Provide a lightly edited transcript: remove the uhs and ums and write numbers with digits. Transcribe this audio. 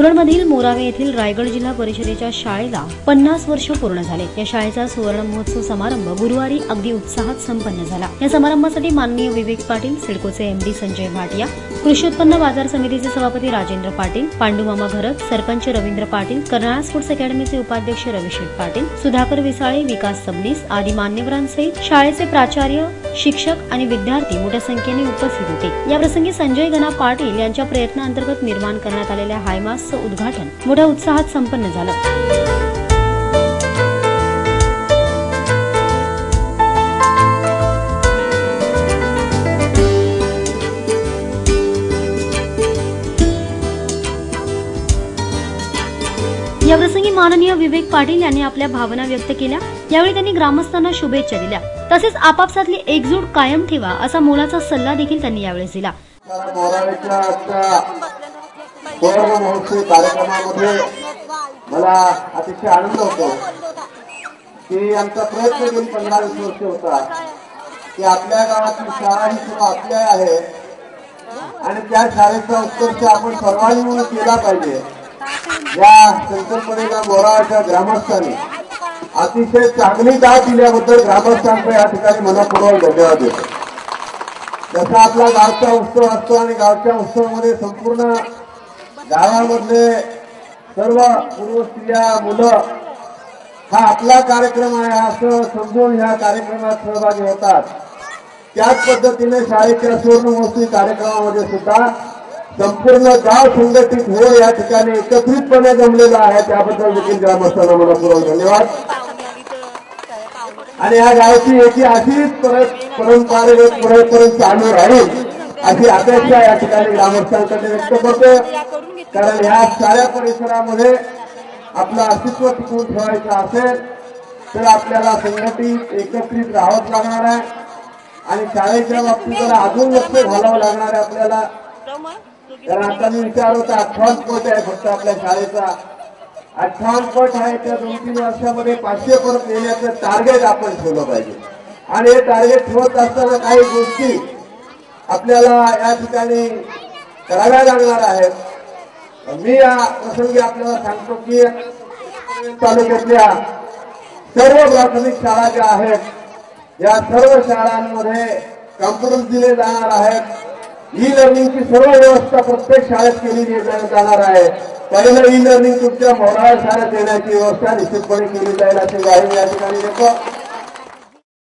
मुरडमधील मोरावे येथील रायगड जिल्हा परिषदेच्या शाळेला 50 वर्ष पूर्ण झाले। या शाळेचा सुवर्ण महोत्सव समारंभ गुरुवारी अगदी उत्साहात संपन्न झाला। या समारंभासाठी माननीय विवेक पाटील, सिडकोचे एमडी संजय भाटिया, कृषी उत्पन्न बाजार समितीचे सभापती राजेंद्र पाटील, पांडुमामा घरत, सरपंच रवींद्र पाटील, कर्नाळा स्पोर्ट्स अकॅडमीचे उपाध्यक्ष रविशेठ पाटील, सुधाकर विसाळे, विकास सबनीस आदी मान्यवरांसहित शाळेचे प्राचार्य, शिक्षक आणि विद्यार्थी मोठ्या संख्येने उपस्थित होते। या प्रसंगी संजय गणा पाटील यांच्या प्रयत्नांतर्गत निर्माण करण्यात आलेल्या हायमासचं उद्घाटन मोठ्या उत्साहात संपन्न झालं। याप्रसंगी माननीय विवेक पाटील यांनी आपल्या भावना व्यक्त केल्या। यावेळी त्यांनी ग्रामस्थांना शुभेच्छा दिल्या। तसेच आपापसातली एकजूट कायम ठेवा असा मोलाचा सल्ला देखील त्यांनी यावेळी दिला। महोत्सव कार्यक्रमामध्ये मला अतिशय आनंद होतो की आमचा प्रयत्न गेली 15-20 वर्ष होता की आपल्या गावाची शाळा ही सुद्धा आपल्या आहे आणि त्या शाळेचा उत्कर्ष आपण सर्वांनी मिळून केला पाहिजे। या संकल्पनेला मोराच्या ग्रामस्थांनी अतिशय चांगली दाद दिल्याबद्दल ग्रामस्थांचा या ठिकाणी मनपूर्वक धन्यवाद देतो। जसा आपला गावचा उत्सव असतो आणि गावच्या उत्सवामध्ये संपूर्ण गावामधले सर्व पूर्व स्त्रिया, मुलं हा आपला कार्यक्रम आहे असं समजून ह्या कार्यक्रमात सहभागी होतात। त्याच पद्धतीने शाळेच्या सुवर्ण महोत्सवी कार्यक्रमामध्ये सुद्धा संपूर्ण गाव संघटित हो या ठिकाणी एकत्रितपणे जमलेला आहे, त्याबद्दल देखील ग्रामस्थांना मनपूर्वक धन्यवाद। आणि या गावची एकी अशीच परंपरेत पुढेपर्यंत चालू राहील अशी अपेक्षा या ठिकाणी ग्रामस्थांकडे व्यक्त करतो। कारण ह्या साऱ्या परिसरामध्ये आपलं अस्तित्व टिकवून ठेवायचं असेल तर आपल्याला संघटित एकत्रित राहावंच लागणार आहे आणि शाळेच्या बाबतीत जरा अजून लक्ष घालावं लागणार आहे आपल्याला। कारण आता मी विचार होता 58 पट आहे फक्त आपल्या शाळेचा, 58 पट आहे। त्या 2-3 वर्षामध्ये 500 पट नेण्याचं टार्गेट आपण ठेवलं पाहिजे आणि हे टार्गेट ठेवत असताना काही गोष्टी आपल्याला या ठिकाणी कराव्या लागणार आहेत। मी या प्रसंगी आपल्याला सांगतो की तालुक्यातल्या सर्व प्राथमिक शाळा ज्या आहेत या सर्व शाळांमध्ये कॉम्प्युटर दिले जाणार आहेत। ई लर्निंगची सर्व व्यवस्था प्रत्येक शाळेत केली जाणार आहे। पहिलं ई लर्निंग तुमच्या मोराळा शाळेत देण्याची व्यवस्था निश्चितपणे केली जाईल अशी ग्वाही या ठिकाणी देतो।